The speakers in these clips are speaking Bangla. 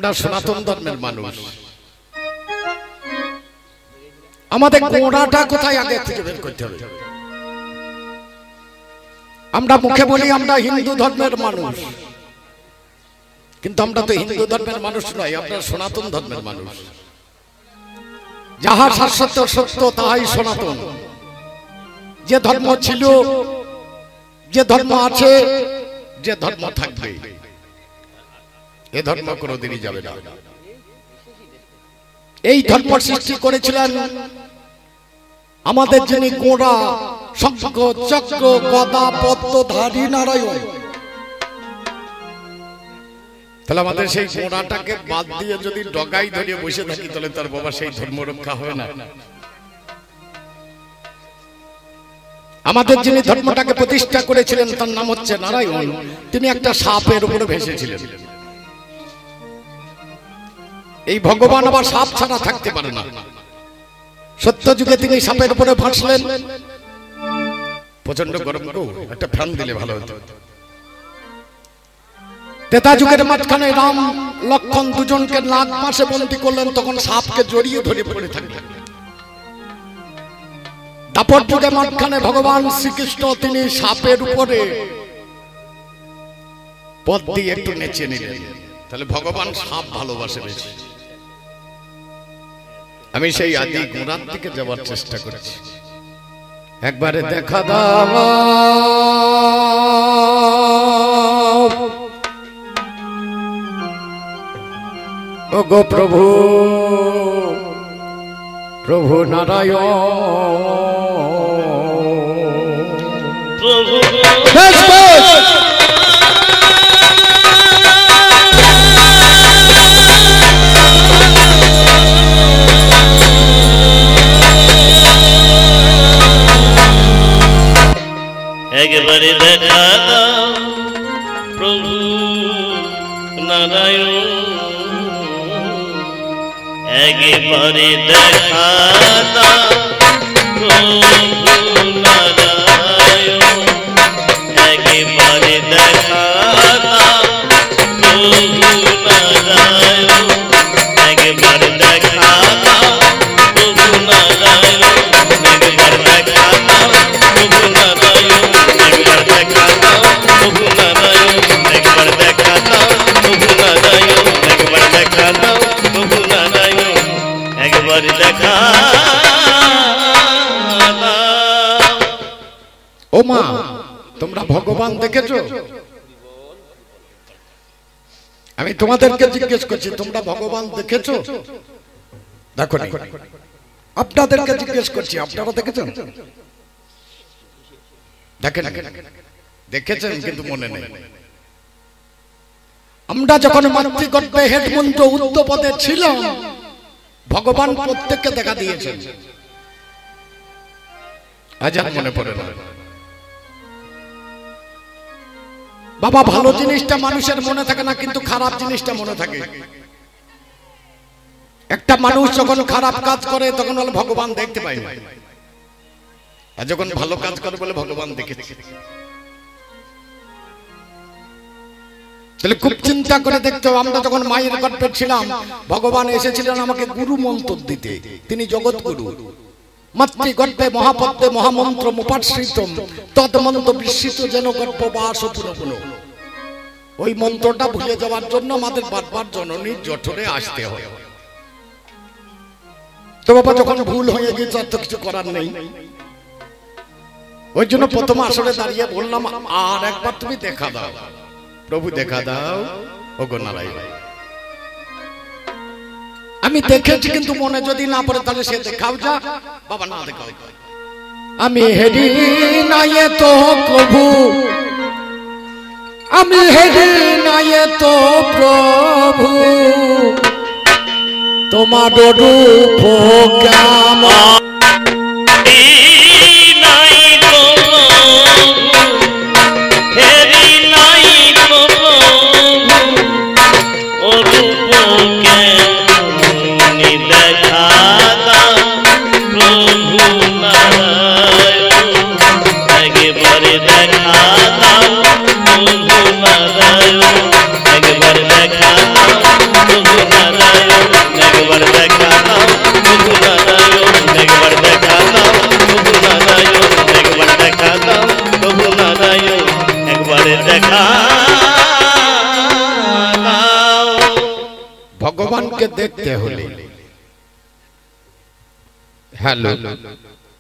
আমরা সনাতন ধর্মের মানুষ, আমাদের গোড়াটা কোথায় আগে থেকে বের করতে হবে। আমরা মুখে বলি আমরা হিন্দু ধর্মের মানুষ, কিন্তু আমরা তো হিন্দু ধর্মের মানুষ নয়, আমরা সনাতন ধর্মের মানুষ। যাহা শাশ্বত সত্য তাহাই সনাতন। যে ধর্ম ছিল, যে ধর্ম আছে, যে ধর্ম থাকবে, এ ধর্ম কোনদিনই যাবে না। এই ধর্ম সৃষ্টি করেছিলেন আমাদের যিনি গোড়া, শঙ্খ চক্র গদা পদ্মধারী নারায়ণ। তাহলে আমাদের সেই গোড়াটাকে বাদ দিয়ে যদি ডগাই ধরে বসে থাকি, তাহলে তার বাবা সেই ধর্ম রক্ষা হবে না। আমাদের যিনি ধর্মটাকে প্রতিষ্ঠা করেছিলেন তার নাম হচ্ছে নারায়ণ। তিনি একটা সাপের উপরে ভেসেছিলেন। এই ভগবান আবার সাপ ছাড়া থাকতে পারে না। সত্য যুগে তিনি সাপের উপরে ভাসলেন। প্রচন্ড গরম গো, একটা ফ্যান দিলে ভালো হতো। ত্রেতা যুগের মাঝখানে রাম লক্ষ্মণ দুজনকে নাগ মাসে বন্দী করলেন, তখন সাপকে জড়িয়ে ধরে পড়ে থাকলেন। দাপর যুগের মাঝখানে ভগবান শ্রীকৃষ্ণ তিনি সাপের উপরে পদ দিয়ে একটু নেচে নিলেন। তাহলে ভগবান সাপ ভালোবাসে বেশি। আমি সেই আদি গোড়ার দিকে যাওয়ার চেষ্টা করছি। একবারে দেখা দাও ও গো প্রভু, প্রভু নারায়ণ, প্রভু একবারে দেখা দাও প্রভু নারায়ণ, একবারে দেখা দাও প্রভু নারায়ণ, একবারে দেখা দাও প্রভু নারায়ণ, একবারে দেখা দাও প্রভু নারায়ণ, একবার দেখা দাও প্রভু নারায়ণ, একবার দেখা দাও প্রভু নারায়ণ, একবার দেখা দাও প্রভু নারায়ণ, একবার দেখা দাও প্রভু নারায়ণ, একবার দেখা দাও। ও মা, তোমরা ভগবান দেখেছো? আমি তোমাদেরকে জিজ্ঞেস করছি, তোমরা ভগবান দেখেছো? দেখো না। আপনাদেরকে জিজ্ঞেস করছি, আপনারা দেখেছেন? দেখেন, দেখেছেন কিন্তু মনে নেই। আমরা যখন মাতৃগর্ভে হেডমন্ত্র উদ্যপদে ছিলাম, ভগবান প্রত্যেককে দেখা দিয়েছেন। আজ আর মনে পড়ে না। বাবা, ভালো জিনিসটা মানুষের মনে থাকে না, কিন্তু খারাপ জিনিসটা মনে থাকে। একটা মানুষ যখন খারাপ কাজ করে তখন বলে ভগবান দেখতে পাই না, আর যখন ভালো কাজ করে বলে ভগবান দেখেছে। তাহলে খুব চিন্তা করে দেখতে হবে। আমরা যখন মায়ের গর্ভে ছিলাম, ভগবান এসেছিলেন আমাকে গুরু মন্ত্র দিতে। তিনি জগৎ গুরু। মাতৃগর্ভে মহাপদ্মে মহামন্ত্র মুপাশ্রিতম তদমন্ত্র বিস্মিত যেন গর্ভবাস পুনঃ। ওই মন্ত্রটা ভুলে যাওয়ার জন্য আমাদের বারবার জননীর জঠরে আসতে হয়। তো বাবা, যখন ভুল হয়ে গেছে আর তো কিছু করার নেই। ওই জন্য প্রথম আসরে দাঁড়িয়ে বললাম, আর একবার তুমি দেখা দাও প্রভু, দেখা দাও ও গো নারায়ণ। আমি দেখেছি, কিন্তু মনে যদি না পড়ে তাহলে সে দেখাও যা বাবা, না দেখাও। আমি হেরি নাই তো প্রভু, আমি হেরি নাই তো প্রভু, তোমার রূপ কেমন দেখা ভগবানকে দেখতে হলে, হ্যালো,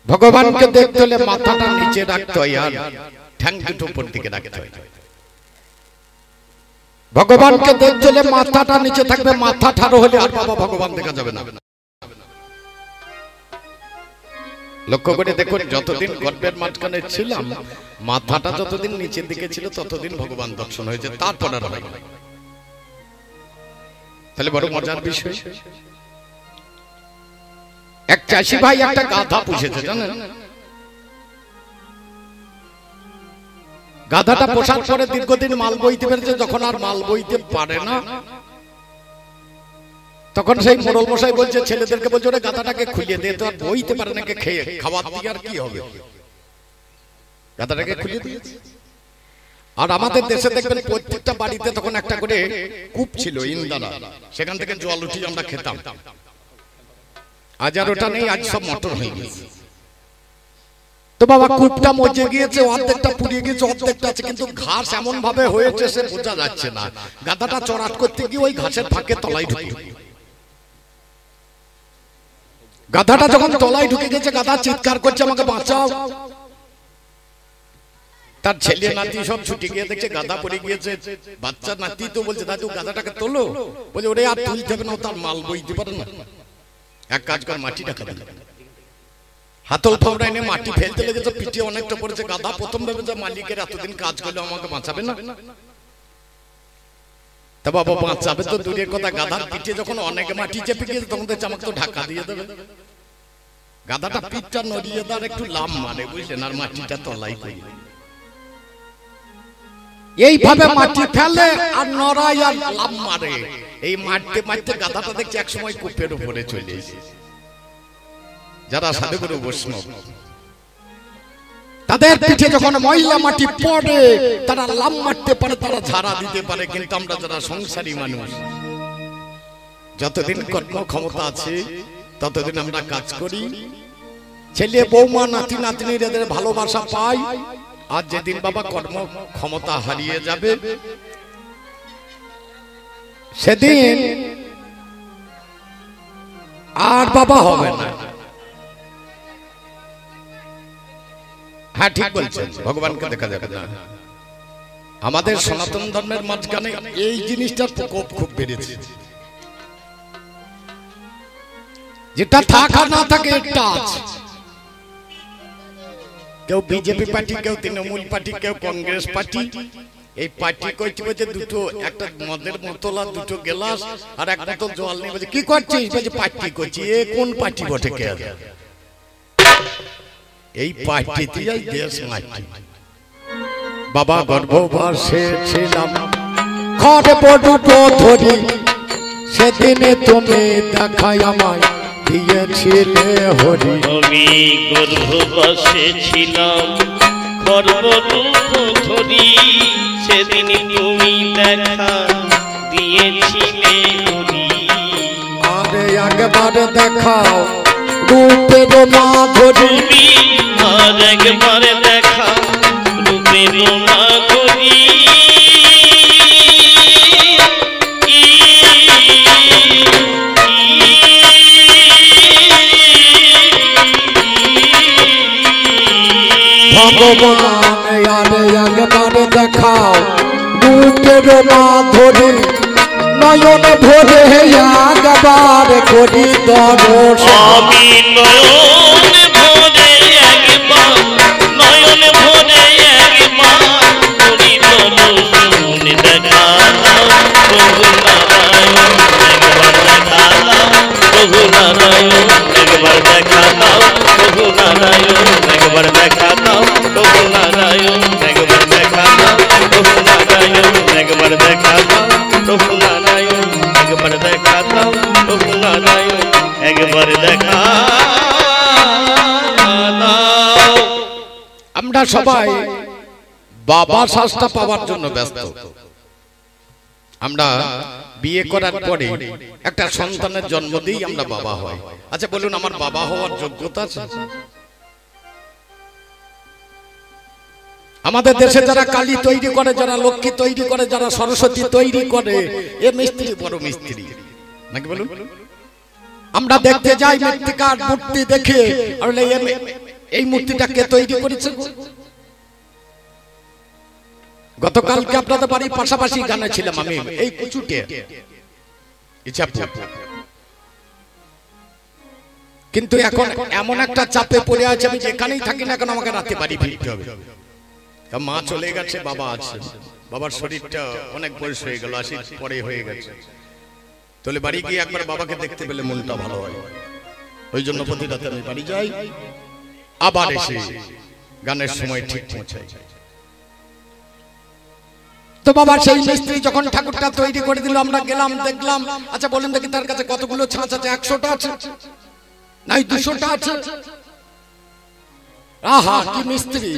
ভগবানকে দেখতে হলে মাথাটা নিচে রাখতে হয় আর ঠ্যাং দুটো উপর দিকে রাখতে হয়। ভগবানকে দেখতে হলে মাথাটা নিচে থাকবে, মাথা ঠাড়ো হলে আর বাবা ভগবান দেখা যাবে না। লক্ষ্য করে দেখুন, যতদিন গর্ভের মাঝখানে ছিলাম মাথাটা যতদিন নিচের দিকে ছিল ততদিন ভগবান দর্শন হয়েছে, তারপর আর হয়। তাহলে বড় মজার বিষয়, এক চাষি ভাই একটা গাধা পুষেছে জানেন। গাধাটা পোষার পরে দীর্ঘদিন মাল বইতে পেরেছে, যখন আর মাল বইতে পারে না তখন সেই মোড়ল মশাই বলছে ছেলেদেরকে, বলছে ওরে গাধাটাকে খুলিয়ে দে, তো আর বইতে পারে না, খেয়ে খাওয়ার দিয়ে আর কি হবে, গাধাটাকে খুলিয়ে দিয়েছে। আর আমাদের দেশে দেখবেন প্রত্যেকটা বাড়িতে তখন একটা করে কূপ ছিল ইন্দারা, সেখান থেকে জল উঠিয়ে আমরা খেতাম। আজ আর ওটা নেই, আজ সব মোটর হয়ে গেছে। তো বাবা কূপটা মজে গিয়েছে, অর্ধেকটা পুড়িয়ে গিয়েছে, অর্ধেকটা আছে, কিন্তু ঘাস এমন ভাবে হয়েছে সে বোঝা যাচ্ছে না। গাধাটা চড়াট করতে গিয়ে ওই ঘাসের ফাঁকে তলায় ঢুকে, গাধাটা যখন তলায় ঢুকে গেছে গাধা চিৎকার করছে আমাকে বাঁচাও। তার ছেলে নাতি সব ছুটে গিয়ে দেখছে গাধা পড়ে গিয়েছে। বাচ্চা নাতি তো বলছে দাদু গাধাটাকে তোলো, বলে ওরে আর তুলতে হবে না, তার মাল বইতে পারে না, এক কাজ কর মাটিটা খাবে। হাতল ফাউড়া এনে মাটি ফেলতে লেগেছে, পিঠে অনেকটা পড়েছে। গাধা প্রথম ভেবেছে মালিকের এতদিন কাজ করলে আমাকে বাঁচাবে না, তা বাবা বাঁচাবে তো দূরের কথা, গাধার পিঠে যখন অনেক মাটি চেপে গিয়েছে তখন দেখছে আমাকে তো ঢাকা দিয়ে দেবে। গাধাটা পিঠটা নড়িয়ে দেওয়ার একটু লাম মারে, বুঝলেন, আর মাটিটা তলাই করে এইভাবে মাটি ফেলে আর নড়াই আর লাম মারে। এই মারতে মারতে গাধাটা দেখছে এক সময় কূপের উপরে চলে এসেছে। যারা সাধুগুরু বৈষ্ণব তাদের পিঠে যখন ময়লা মাটি পড়ে তারা লাম মারতে পারে, তারা ঝাড়া দিতে পারে, কিন্তু আমরা যারা সংসারী মানুষ যতদিন কর্ম ক্ষমতা আছে ততদিন আমরা কাজ করি, ছেলে বৌমা নাতি নাতনি এদের ভালোবাসা পাই। আর যেদিন বাবা কর্ম ক্ষমতা হারিয়ে যাবে সেদিন আর বাবা হবে না। হ্যাঁ ঠিক বলছেন, ভগবানকে দেখা যাবে না। আমাদের সনাতন ধর্মের মাঝখানে এই জিনিসটার প্রকোপ খুব বেড়েছে, যেটা থাকা না থাকে একটা আছে। কেউ বিজেপি পার্টি, কেউ তৃণমূল পার্টি, কেউ কংগ্রেস পার্টি। এই পার্টি কইতে বলছে দুটো, একটা মদের বোতল আর দুটো গ্লাস আর এক বোতল জল নিয়ে বলছে কি করছিস, বলছে পার্টি করছি। এ কোন পার্টি বটে কে? এই পার্টিতে দেশ মাটি। বাবা গর্ভবাসে ছিলাম ঘরে বড় ধরি, সেদিনে তুমি দেখাই আমায় দিয়েছিলে হরি। আমি গর্ভবাসে ছিলাম গর্ভরূপ ধরি, সেদিন তুমি দেখা দিয়েছিলে হরি। আরে একবার দেখাও রূপের মাধুরী, আর একবার দেখা রূপের মাধুরী। ভগবান আরে একবার দেখাও রূপের মাধুরী, নয়ন ভরে একবার করি দর্শন। আমি নয়ন ভরে একবার, নয়ন ভরে একবার করি দর্শন। দেখা দাও প্রভু নারায়ণ, একবার দেখা দাও প্রভু নারায়ণ, একবার দেখা দাও প্রভু নারায়ণ, একবার দেখা দাও প্রভু নারায়ণ, একবার দেখা দাও প্রভু নারায়ণ, একবার দেখা দাও প্রভু নারায়ণ, একবার দেখা দাও প্রভু নারায়ণ, একবার দেখা দাও। আমরা সবাই বাবা শাস্তা পাওয়ার জন্য ব্যস্ত। আমরা বিয়ে করার পরে একটা সন্তানের জন্ম দিই, আমরা বাবা হই। আচ্ছা বলুন, আমার বাবা হওয়ার যোগ্যতা আছে? আমাদের দেশে যারা কালী তৈরি করে, যারা লক্ষ্মী তৈরি করে, যারা সরস্বতী তৈরি করে, এ মিস্ত্রি বড় মিস্ত্রি। নাকি বলুন? আমরা দেখতে যাই মৃত্তিকার মূর্তি দেখে, আর এই মূর্তিটা কে তৈরি করেছে? গতকালকে আপনাদের বাড়ির পাশাপাশি গানে ছিলাম আমি, এই কুচুটে কিন্তু এখন এমন একটা চাপে পড়ে আছে, আমি যেখানেই থাকি না কেন আমাকে রাতে বাড়ি ফিরতে হবে। মা চলে গেছে, বাবা আছে, বাবার শরীরটা অনেক বয়স হয়ে গেল, 80 পরে হয়ে গেছে। তাহলে বাড়ি গিয়ে একবার বাবাকে দেখতে পেলে মনটা ভালো হয়, ওই জন্য প্রতি রাতে আমি বাড়ি যাই, আবার এসে গানের সময় ঠিক পৌঁছাই। তো বাবা সেই মিস্ত্রি যখন ঠাকুরটা তৈরি করে দিল, আমরা গেলাম, দেখলাম। আচ্ছা বলেন দেখি তার কাছে কতগুলো ছাঁচ আছে? 100টা আছে, নাই 200টা আছে? আহা কি মিস্ত্রি!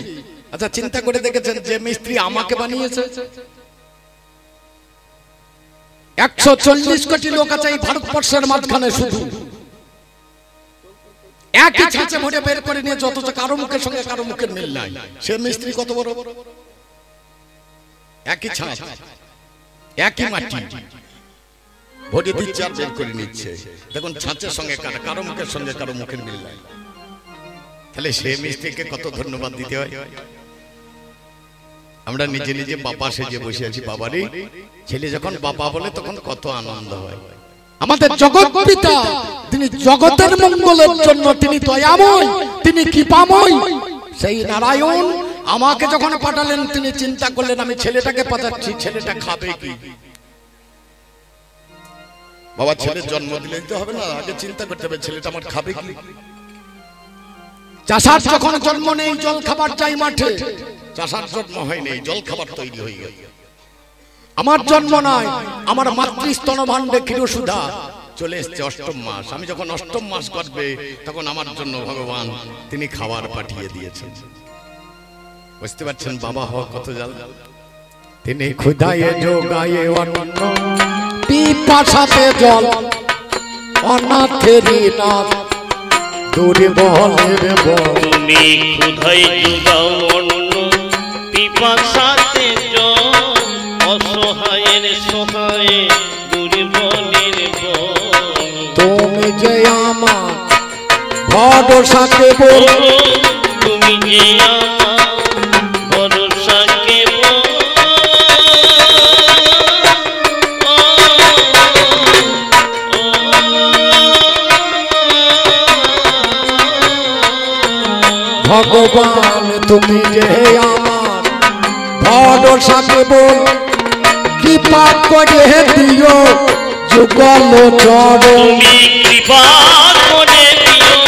আচ্ছা চিন্তা করে দেখেছেন যে মিস্ত্রি আমাকে বানিয়েছে? 140 কোটি লোক আছে এই ভারতবর্ষের মাঝখানে, শুধু একই ছাঁচে ভরে বের করে নিয়ে, অথচ কারো মুখের সঙ্গে কারো মুখের মিল নাই। সে মিস্ত্রি কত বড়! একই ছাঁচ, একই মাটি ভরে দিচ্ছে আর বের করে নিচ্ছে। দেখুন ছাঁচের সঙ্গে কারো মুখের সঙ্গে কারো মুখের মিল নাই, তাহলে সে মিস্ত্রিকে কত ধন্যবাদ দিতে হয়। আমরা নিজে নিজে বাবা সেজে বসে আছি। বাবারে ছেলে যখন বাবা বলে তখন কত আনন্দ হয়। আমাদের জগৎ পিতা, তিনি জগতের মঙ্গলের জন্য তিনি দয়াময়, তিনি কৃপাময়। সেই নারায়ণ আমাকে যখন পাঠালেন, তিনি চিন্তা করলেন আমি ছেলেটাকে পাঠাচ্ছি, ছেলেটা খাবে কি? বাবা ছেলের জন্ম দিলে দিতে হবে না, আগে চিন্তা করতে হবে ছেলেটা আমার খাবে কি। চাষার যখন জন্ম নেই, জল খাবার চাই মাঠে। চাষার জন্ম হয়নি, জল খাবার তৈরি হয়ে গেল। আমার জন্ম নয়, আমার মাতৃস্তন ভাণ্ডে ক্ষীরসুধা চলে এসছে 8ম মাস। আমি যখন 8ম মাস করবে, তখন আমার জন্য ভগবান তিনি খাবার পাঠিয়ে দিয়েছেন। বুঝতে পারছেন বাবা হওয়া কত জাল। তিনি ক্ষুধায়ে যোগায়ে অন্ন, পিপাসাতে জল, অনাথেরই নাথ, দুর্বলের বল। তুমি ক্ষুধায় যোগাও অন্ন, পিপাসাতে জল, অসহায়ের সহায়ে, দুর্বলের বল। তুমি যে আমার ভরসাকে বল, তুমি যে আমার ভরসাকে বল। ভগবান তুমি যে আমার ভরসাকে বল, কৃপা করে দিও যুগল চরণ। তুমি কৃপা করে দিও,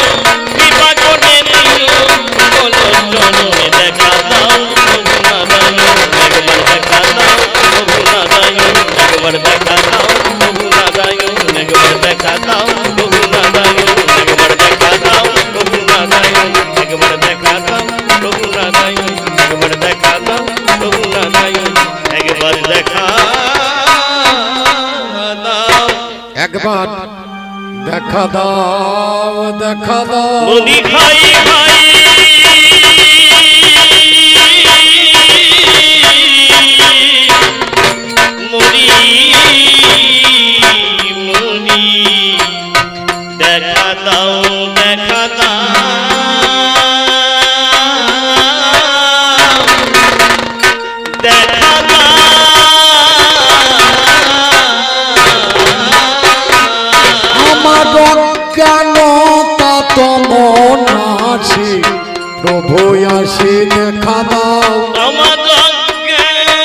কৃপা করে দিও যুগল চরণে দেখা দাও প্রভু নারায়ণ। একবার দেখা দাও প্রভু নারায়ণ, একবার দেখা দাও প্রভু নারায়ণ, একবার দেখা দাও প্রভু নারায়ণ, একবার দেখা দাও প্রভু নারায়ণ, একবার দেখা দাও প্রভু নারায়ণ, একবার দেখা দাও প্রভু নারায়ণ, একবার দেখা দাও। একবার দেখা দাও, দেখা দাও। মুনি খাই খাই মুনি মুনি দেখা দাও, দেখা দাও, দেখা দাও। আমার অজ্ঞানতা তমন আছে, প্রভু আসি দেখা দাও। আমার অজ্ঞানতা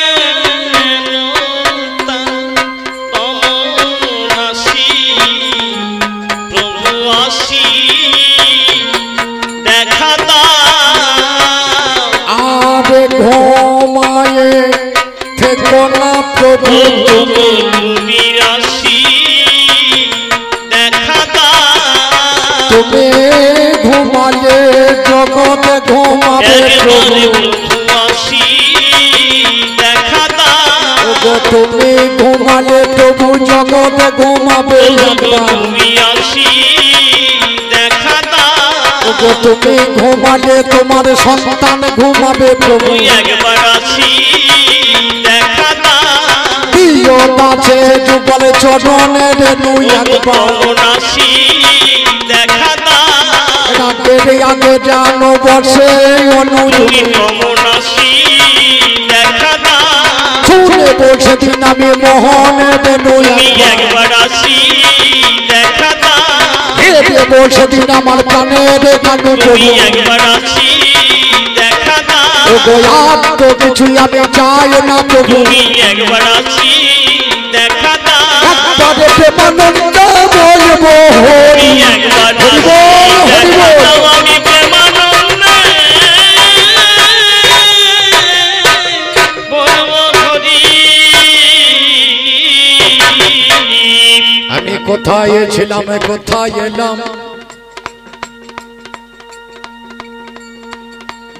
তমন আসি, প্রভু আসি দেখা দাও। আর ঘুমায়ে থেকো না প্রভু, তুমি আসি দেখা দাও। তুমি ঘুমালে জগৎ ঘুমাবে প্রভু। প্রভু আসি দেখা দাও। তুমি ঘুমালে প্রভু জগৎ ঘুমাবে। তুমি আসি দেখা দাও। তুমি ঘুমালে তোমার সন্তান ঘুমাবে প্রভু। একবার আসি দেখা দাও। দিও স্রোত আছে যুগল চরণের নুই একবার কমনাসি দেখা দাও রাতের আগে জানো বসে অনুযোগী কমনাসি দেখা দাও শুনে বসে দিন আমি মোহনের নুই তুমি একবার আসি দেখা দাও হেরে বসে দিন আমার কানের গান তুমি একবার আসি দেখা দাও গোলাপ তো কিছুই আমি চাই না প্রভু তুমি একবার আসি দেখা দাও একবারে প্রেমানন্দ বলবো তুমি একবার আসি দেখা দাও আমি প্রেমানন্দে বলবো হরি আমি কোথায় ছিলাম কোথায় এলাম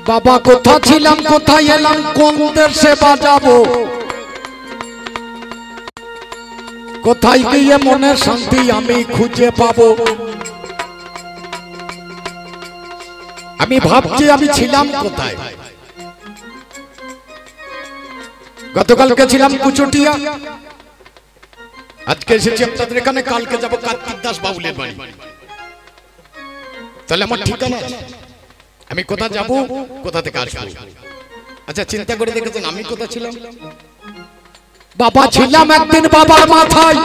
বাবা কোথা ছিলাম কোথায় এলাম কোন দেশে বাজাবো কোথায় গিয়ে মনের শান্তি আমি খুঁজে পাবো আমি ভাবছি আমি ছিলাম কোথায় গতকালকে ছিলাম কুচুটিয়া আজকে এসেছি আপনাদের এখানে কালকে যাবো কার্তিক দাস বাউলের বাড়ি তাহলে আমার ঠিকানা আছে আমি কোথা যাব কোথা থেকে আসবো আচ্ছা চিন্তা করে দেখেছেন আমি কোথা ছিলাম বাবা ছিলাম একদিন বাবার মাথায়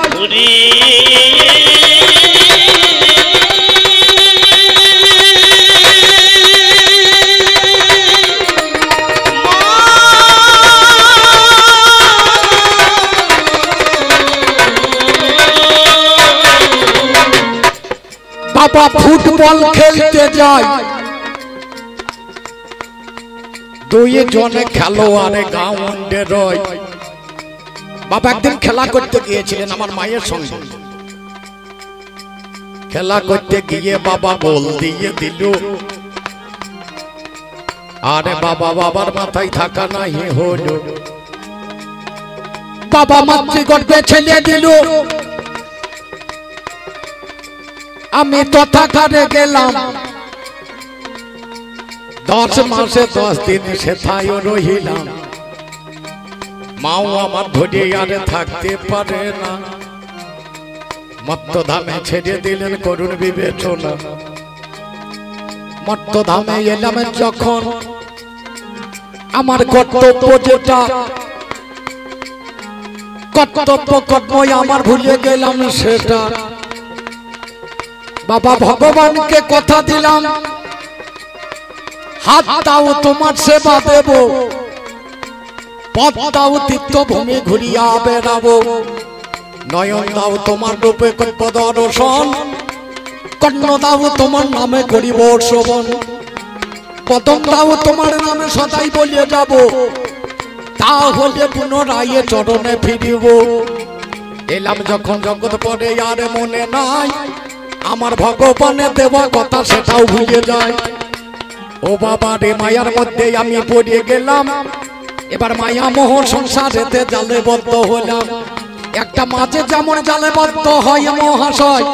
বাবা ফুটবল খেলতে যায় দুই জনে খেলোয়াড়ে গাউন্ডে রয় বাবা একদিন খেলা করতে গিয়েছিলেন আমার মায়ের সঙ্গে খেলা করতে গিয়ে বাবা গোল দিয়ে দিল আরে বাবা বাবার মাথায় থাকা নাই হলো বাবা মাতৃগর্ভে ছেলে দিল আমি তথাকারে গেলাম 10 মাসে 10 দিন সেথায় রহিলাম মাও আমার ধরে আর থাকতে পারে না মত্তধামে ছেড়ে দিলেন করুণ বিবেচনা মত্তধামে এলাম যখন আমার কর্তব্য যেটা কর্তব্য কর্মই আমার ভুলে গেলাম সেটা বাবা ভগবানকে কথা দিলাম হাত দাও তোমার সেবা দেব পথ দাও তীর্থভূমি ঘুরিয়া বেড়াবো নয়ন দাও তোমার রূপে করব দর্শন কর্ণ দাও তোমার নামে করিব শ্রবণ পদম দাও তোমার নামে সদাই বলিয়ে যাব তাহলে পুনরায় চরণে ফিরিব এলাম যখন জগৎ পরে আর মনে নাই আমার ভগবানে দেওয়া কথা সেটাও ভুলে যায় ও বাবা রে মায়ার মধ্যে আমি পড়ে গেলাম এবার মায়া মোহ সংসারেতে জালেবদ্ধ হলাম একটা মাঝে যেমন জালেবদ্ধ হয় মহাশয়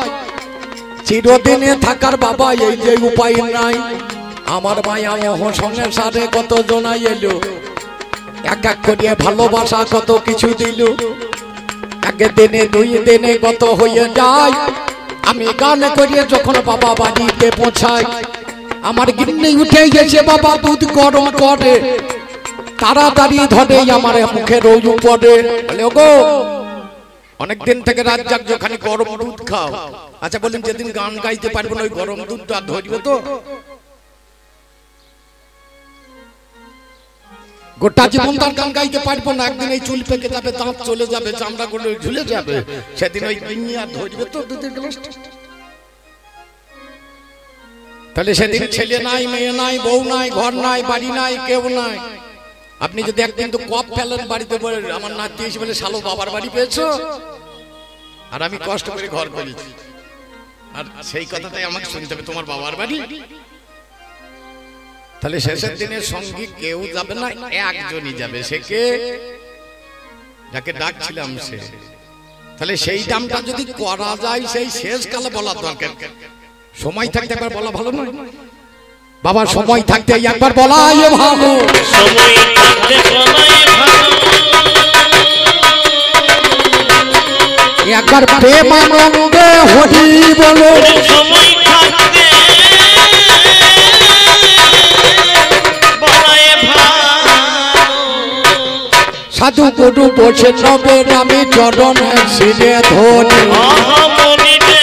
চিরদিনে থাকার বাবা এই যে উপায় নাই আমার মায়া মোহ সংসারে কত জনাই এলো এক এক করে ভালোবাসা কত কিছু দিল একদিনে 2 দিনে কত হয়ে যায় আমি গান করিয়ে যখন বাবা বাড়িতে পৌঁছাই আমার গিন্নি উঠে গেছে বাবা দুধ গরম করে তাড়াতাড়ি ধরে আমার মুখে রোজ পড়ে বলে গো অনেকদিন থেকে রাত জাগছো খালি গরম দুধ খাও আচ্ছা বলেন যেদিন গান গাইতে পারবো না ওই গরম দুধটা ধরবে তো গোটা জীবন তার গান গাইতে পারবো না একদিন এই চুল পেকে যাবে দাঁত চলে যাবে চামড়া গুলো ঝুলে যাবে সেদিন ওই গিন্নি আর ধরবে তো দুধের গ্লাসটা তাহলে সেদিন ছেলে নাই মেয়ে নাই বউ নাই ঘর নাই বাড়ি নাই কেউ নাই আপনি যদি একদিন তো কপ ফেলেন বাড়িতে বলে আমার নাতি এসে বলে শালো বাবার বাড়ি পেয়েছো আর আমি কষ্ট করে ঘর করেছি আর সেই কথাটাই আমাকে শুনতে হবে তোমার বাবার বাড়ি তাহলে শেষের দিনের সঙ্গী কেউ যাবে না একজনই যাবে সে কে যাকে ডাকছিলাম সে তাহলে সেই দামটা যদি করা যায় সেই শেষ কালে বলার দরকার সময় থাকতে একবার বলা ভালো নয় বাবা সময় থাকতে একবার বলাই ভালো সময় থাকতে বলাই ভালো একবার প্রেমানন্দে হরি বলো সময় থাকতে বলায় ভালো সাধু গুরু বসে নবে আমি চরণ শিরে ধরি মহামণিতে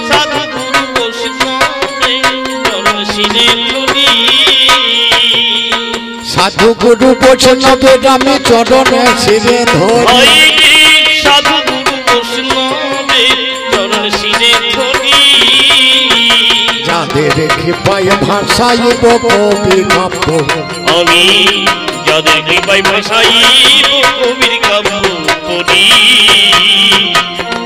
সাধু গুরু বৈষ্ণবে চরণ শিরে ধরি সাধু গুরু বসে নবে আমি চরণ শিরে ধরি সাধু গুরু বৈষ্ণবে চরণ শিরে ধরি যাদের কৃপায় ভাষাইব কবি কাব্য আমি যাদের কৃপায় ভাসাইব কবির কাব্য করি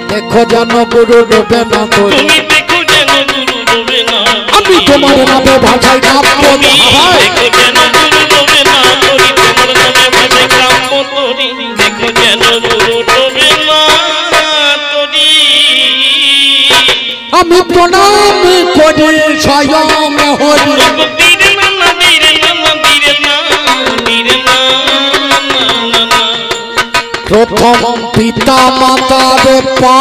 দেখো যেন গুরু ডোবে না করি তুমি দেখো যেন গুরু ডোবে না আমি তোমার নামে ভাষায় কাব্য তুমি ভাই দেখো যেন গুরু ডোবে না করি তোমার নামে ভাষায় কাব্য করি দেখো যেন গুরু ডোবে না করি আমি প্রণাম করি স্বয়ং হরি বীর নানা বীর নানা বীর না বীর না প্রথম পিতা মাতার পা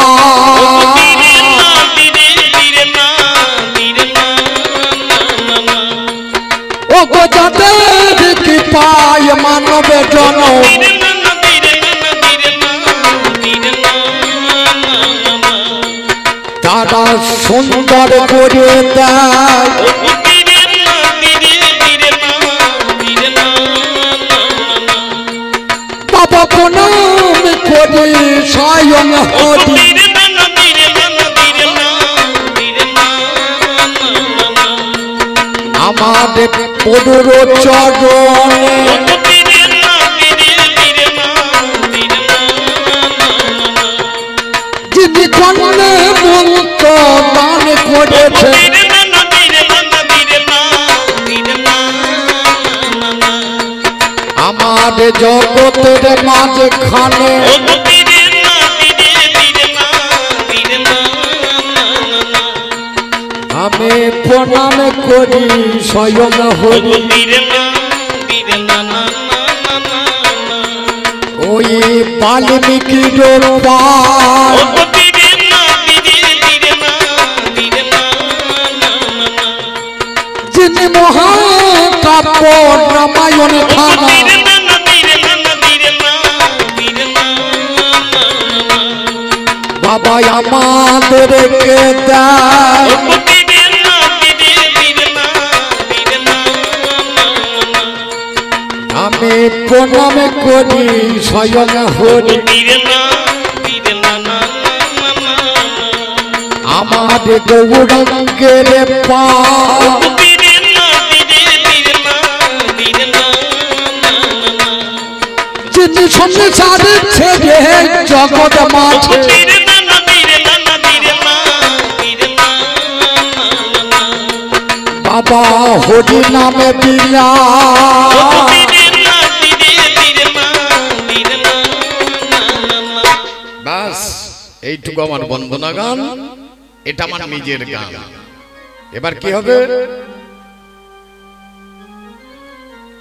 ও গো যাদের কৃপায় মানবে জন তারা সুন্দর করে দেয় বাবা প্রণাম করি স্বয়ং হরি আমাদের পদুর চরণে যিনি জন্মে মুক্ত দান করেছে আমাদের জগতের মাঝখানে আমি প্রণাম করি স্বয়ং হরি ওই বাল্মীকির পার যিনি মহাকাব্য রামায়ণ খানা বাবা আমাদেরকে দেয় আমি প্রণাম করি স্বয়ং হরি আমাদের গৌরাঙ্গের পার যিনি সংসারে ছেড়ে জগৎ মাঝে বাবা হরি নামে বিরা বাস এইটুকু আমার বন্দনা গান এটা আমার নিজের গান এবার কি হবে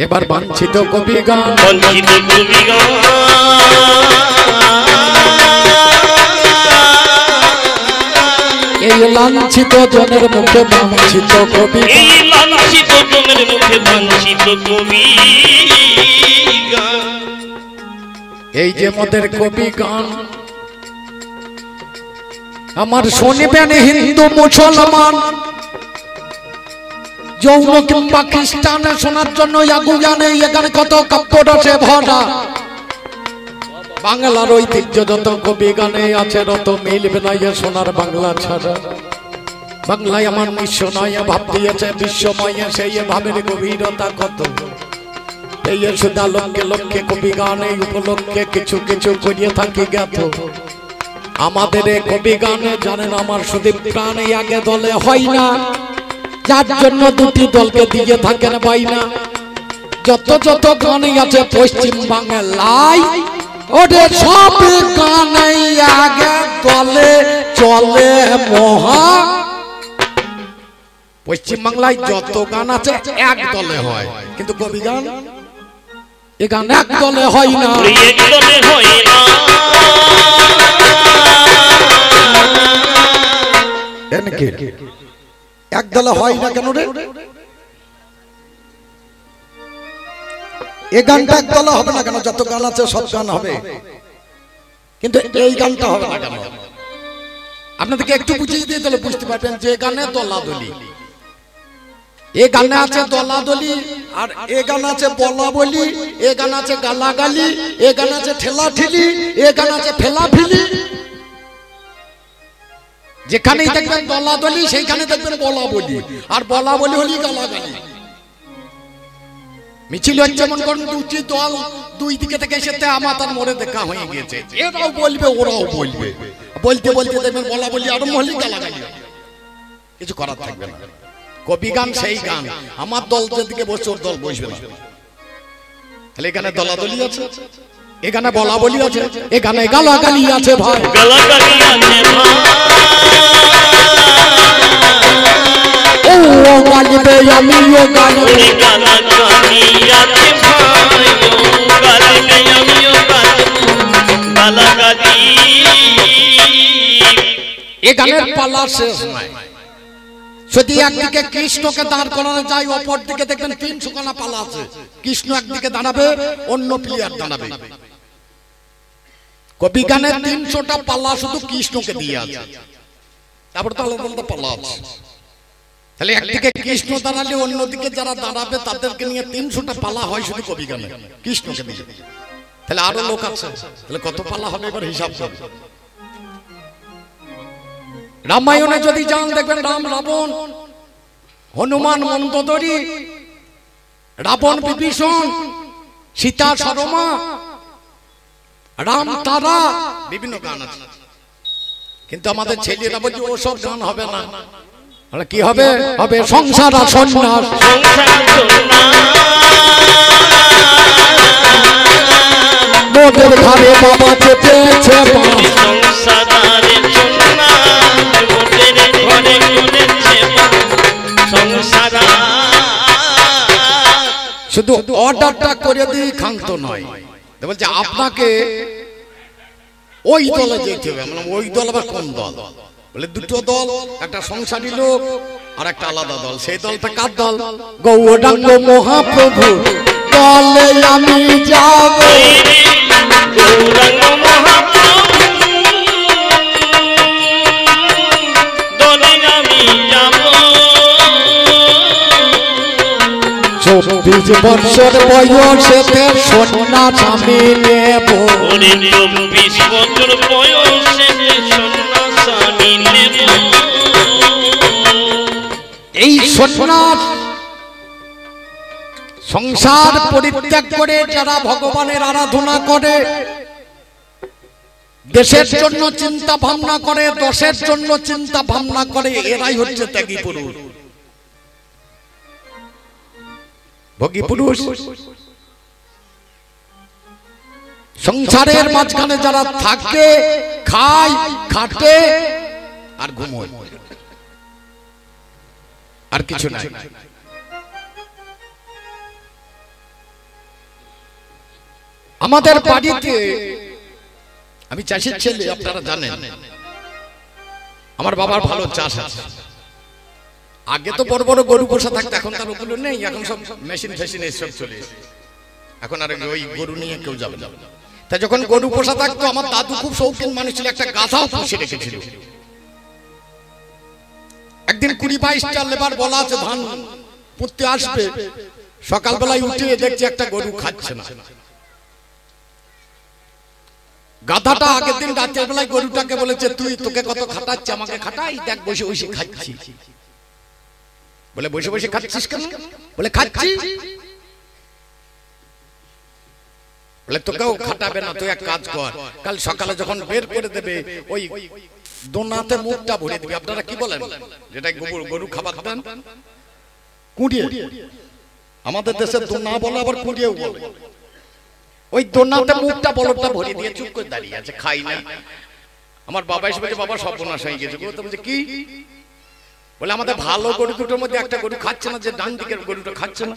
এবার বাঞ্ছিত কবি গান বঞ্চিত কবি গান এই লাঞ্ছিত জনের মুখে বাঞ্ছিত কবি এই লাঞ্ছিত জনের মুখে বাঞ্ছিত কবি গান এই যে মোদের কবি গান আমার শুনবেন হিন্দু মুসলমান যৌন কিংবা খ্রিস্টানে শোনার জন্য আগুয়ানে এখানে কত কাব্যরসে ভরা বাংলার ঐতিহ্য যত কবি গানে আছে তত মিলবে না এ সোনার বাংলা ছাড়া বাংলায় আমার নিঃস্ব নয় ভাব দিয়েছে বিশ্বময় সেই ভাবের গভীরতা কত এই সুদা লক্ষ্যে লক্ষ্যে কবি গান এই উপলক্ষে কিছু কিছু করিয়ে থাকি জ্ঞাত আমাদের কবি গানে জানেন আমার সুদীপ প্রাণে আগে দলে হয় না যার জন্য দুটি দলকে দিয়ে থাকেন বাইনা যত যত গানে আছে পশ্চিম বাংলায় ওরে সব গানে আগে দলে চলে মহা পশ্চিম বাংলায় যত গান আছে এক দলে হয় কিন্তু কবি গান এ গান এক দলে হয় না, এক দলে হয় না। এক দলে হয় না কেন রে? এই গানটা এক দলে হবে না কেন? যত গান আছে সব গান হবে, কিন্তু এই গানটা হবে না কেন? আপনাদেরকে একটু বুঝিয়ে দিয়ে তাহলে বুঝতে পারবেন যে গানে দলাদলি, এ গানে আছে দলাদলি, আর এ গান আছে বলা বলি, এ গান আছে গালাগালি, এ গান আছে ঠেলাঠেলি, এ গান আছে ফেলাফেলি। যেখানেই দেখবেন দলাদলি সেইখানে দেখবেন বলা বলি, আর বলা বলি হলি গালাগালি। মিছিল হচ্ছে মন করুন দুটি দল, দুই দিকে থেকে এসে আমার তার মোড়ে দেখা হয়ে গেছে, এরাও বলবে ওরাও বলবে, বলতে বলতে দেখবেন বলা বলি আর মহলি গালাগালি, কিছু করার থাকবে না। কবি গান সেই গান, আমার দল যেদিকে বসে ওর দল বসবে না। তাহলে এখানে দলাদলি আছে, এখানে বলা বলি আছে, এখানে গালাগালি আছে ভাই, গালাগালি আছে ভাই। ও গালিবে আমিও গালিবে, গালাগালি আছে ভাই, ও গালিবে আমিও গালাগালি। এ গানের পালা শেষ নয়। যদি একদিকে কৃষ্ণকে দাঁড় করানো যায়, অপর দিকে দেখবেন 300 খানা পালা আছে। কৃষ্ণ একদিকে দাঁড়াবে, অন্য প্লেয়ার দাঁড়াবে। কবি গানে 300টা পালা শুধু কৃষ্ণকে দিয়ে আছে, তারপর তো আলাদা আলাদা পালা আছে। তাহলে একদিকে কৃষ্ণ দাঁড়ালে অন্যদিকে যারা দাঁড়াবে তাদেরকে নিয়ে 300টা পালা হয় শুধু কবি গানে কৃষ্ণকে দিয়ে। তাহলে আরো লোক আছে, তাহলে কত পালা হবে এবার হিসাব করবে। রামায়ণে যদি যান দেখবেন রাম রাবণ, হনুমান মন্দোদরী, রাবণ বিভীষণ, সীতা সরমা, রাম তারা, বিভিন্ন গান আছে। কিন্তু আমাদের ছেলেরা বলছে ওসব গান হবে না। কি হবে? হবে সংসার আর সন্ন্যাস। মোদের ঘরে বাবা চেপেছে শুধু অর্ডারটা করে দিয়ে খান্ত নয়, বলছে আপনাকে ওই দলে যেতে হবে। আমরা ওই দল আবার কোন দল? বলে দুটো দল, একটা সংসারী লোক আর একটা আলাদা দল। সেই দলটা কার দল? গৌরাঙ্গ মহাপ্রভু দলে আমি যাব, গৌরাঙ্গ মহাপ্রভু দলে আমি যাব। 24 বছর বয়সেতে সন্ন্যাস আমি নেব, 24 বছর বয়সেতে সন্ন্যাস আমি নেব। এই সন্ন্যাস সংসার পরিত্যাগ করে যারা ভগবানের আরাধনা করে, দেশের জন্য চিন্তা ভাবনা করে, দশের জন্য চিন্তা ভাবনা করে, এরাই হচ্ছে ত্যাগী পুরুষ, ভোগী পুরুষ। সংসারের মাঝখানে যারা থাকে, খায়, খাটে আর ঘুমোয়, আর কিছু নাই। আমাদের বাড়িতে, আমি চাষের ছেলে, আপনারা জানেন আমার বাবার ভালো চাষ আছে। আগে তো বড় বড় গরু পোষা থাকতো, এখন তার ওগুলো নেই, এখন সব মেশিন ফেশিন এসব চলে এসেছে। এখন আর ওই গরু নিয়ে কেউ যাবে না। তা যখন গরু পোষা থাকতো, আমার দাদু খুব শৌখিন মানুষ ছিল, একটা গাধাও পুষে রেখেছিল। একদিন 20-22টা লেবার বলা আছে ধান পুঁততে আসবে, সকালবেলায় উঠে দেখছি একটা গরু খাচ্ছে না। গাধাটা আগের দিন রাতের বেলায় গরুটাকে বলেছে, তুই তোকে কত খাটাচ্ছে, আমাকে খাটাই, দেখ বসে বসে খাচ্ছি। বলে বসে বসে খাচ্ছিস কেন? বলে খাচ্ছি। বলে তোকেও খাটাবে না, তুই এক কাজ কর, কাল সকালে যখন বের করে দেবে ওই দোনাতে মুখটা ভরে দিবি। আপনারা কি বলেন যেটা গরু খাবার দেন? কুড়িয়ে। আমাদের দেশে দোনা বলে, আবার কুড়িয়েও বলে। ওই দোনাতে মুখটা বলটা ভরে দিয়ে চুপ করে দাঁড়িয়ে আছে, খাই না। আমার বাবা এসে বলছে, বাবা সর্বনাশ হয়ে গেছে। বলছে কি? বলে আমাদের ভালো গরু দুটোর মধ্যে একটা গরু খাচ্ছে না, যে ডান দিকের গরুটা খাচ্ছে না।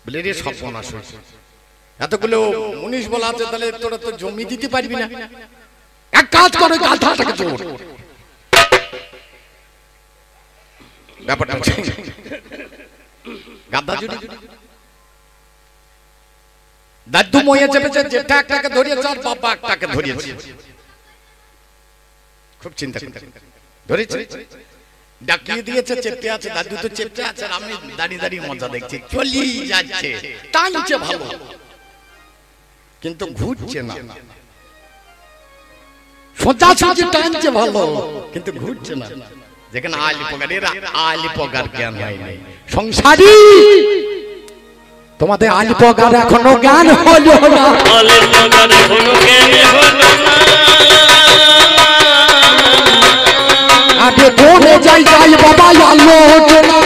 বলে রে সর্বনাশ হয়েছে, এতগুলো মুনিশ বলা আছে, তাহলে তোরা তো জমি দিতে পারবি না, এক কাজ করে গাধাটাকে জোর। ব্যাপারটা গাধা জুড়ি দাদু মইয়া চেপেছে, যেটা একটাকে ধরিয়েছে আর বাবা একটাকে ধরিয়েছে, খুব চিন্তা ধরেছে, ডাকিয়ে দিয়েছে, চেপে আছে, দাদু তো চেপে আছে, আর আমি দাঁড়িয়ে দাঁড়িয়ে মজা দেখছি, চলি যাচ্ছে, টানছে ভালো, কিন্তু ঘুরছে না, সোজা সোজা টানছে ভালো, কিন্তু ঘুরছে না। যেখানে আলি পগার, এরা আলি পগার জ্ঞান হয়নি। সংসারী তোমাদের আলি পগার এখনো জ্ঞান হলো না, আলি পগার এখনো জ্ঞান হলো না, আগে কোনে যাই যাই বাবা আলো হতো না,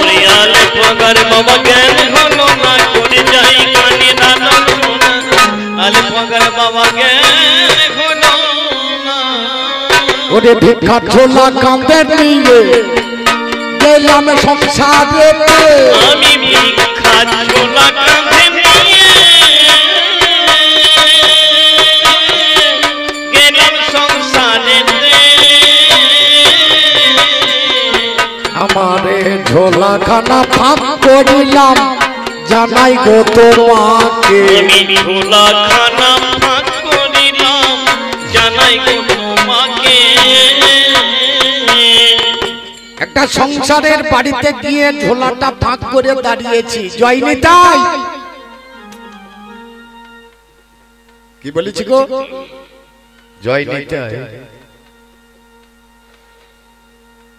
আলি পগার বাবা জ্ঞান হলো না, কোনে যাই কানে দানা হলো না, আলি পগার বাবা জ্ঞান হলো না। ওরে ভিক্ষা ছোলা কাঁদে নিয়ে গেলাম সংসারে, আমি ভিক্ষা ছোলা কাঁধে নিয়ে গেলাম সংসারে, আমারে ঝোলা খানা ফাঁক করিলাম জানাই গো তোমাকে, আমি ঝোলা খানা ফাঁক করিলাম জানাই গো তোমাকে। একটা সংসারের বাড়িতে গিয়ে ঝোলাটা ফাঁক করে দাঁড়িয়েছি, জয় নিতাই, কি বলেছি গো, জয় নিতাই।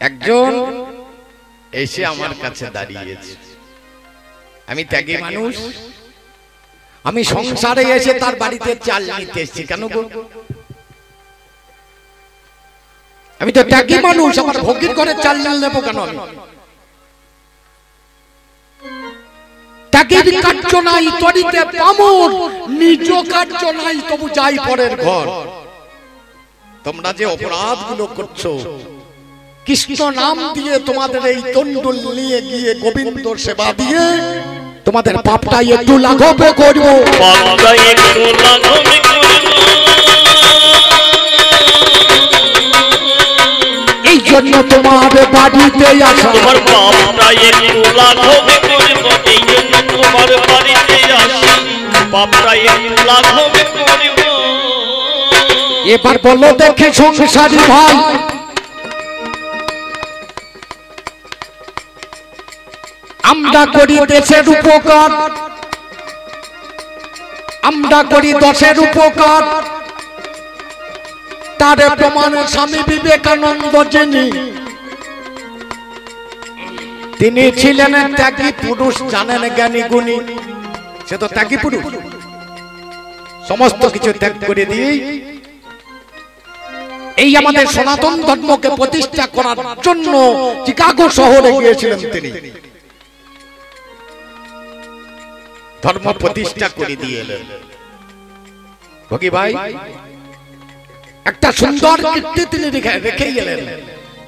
একজন এসে আমার কাছে দাঁড়িয়েছে, আমি ত্যাগী মানুষ, আমি সংসারে এসে তার বাড়িতে চাল নিতে এসেছি, কেন গো, আমি তো ত্যাগী মানুষ, আমার ভোগীর ঘরে চাল নেবো কেন, আমি ত্যাগীর কার্য নাই তরিতে পামর, নিজ কার্য নাই তবু যাই পরের ঘর। তোমরা যে অপরাধ গুলো করছো, কৃষ্ণ নাম দিয়ে তোমাদের এই তন্ডুল নিয়ে গিয়ে গোবিন্দ সেবা দিয়ে তোমাদের পাপটা একটু লাঘবে করবো, পাপটা একটু লাঘবে করবো, এই জন্য তোমার বাড়িতে আসা, তোমার পাপটা একটু লাঘবে করবো, এই জন্য তোমার বাড়িতে আসি, পাপটা একটু লাঘবে করবো। এবার বলো দেখে সংসারী ভাই, আমরা করি দেশের উপকার, আমরা করি দশের উপকার, তার প্রমাণ স্বামী বিবেকানন্দ যিনি, তিনি ছিলেন ত্যাগী পুরুষ, জানেন জ্ঞানী গুণী, সে তো ত্যাগী পুরুষ, সমস্ত কিছু ত্যাগ করে দিয়ে এই আমাদের সনাতন ধর্মকে প্রতিষ্ঠা করার জন্য চিকাগো শহরে গিয়েছিলেন, তিনি ধর্ম প্রতিষ্ঠা করে দিয়ে এলেন। ভোগী ভাই একটা সুন্দর কীর্তি তিনি রেখে গেলেন,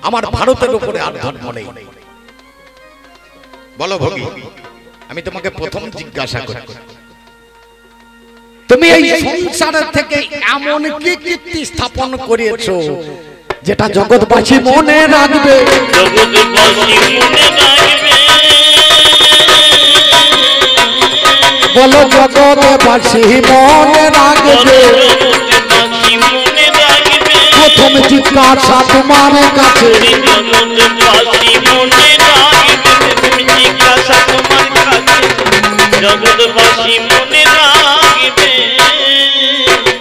আমার ভারতের উপরে আর ধর্ম নেই। বলো ভোগী, আমি তোমাকে প্রথম জিজ্ঞাসা করি, তুমি এই সংসারের থেকে এমন কি কীর্তি স্থাপন করেছো যেটা জগৎবাসী মনে রাখবে, জগৎবাসী মনে রাখবে, বলো জগৎবাসী মনে রাখবে, প্রথম জিজ্ঞাসা তোমার কাছে, জগৎবাসী মনে রাখবে, তুমি জিজ্ঞাসা তোমার কাছে, জগৎবাসী মনে রাখবে।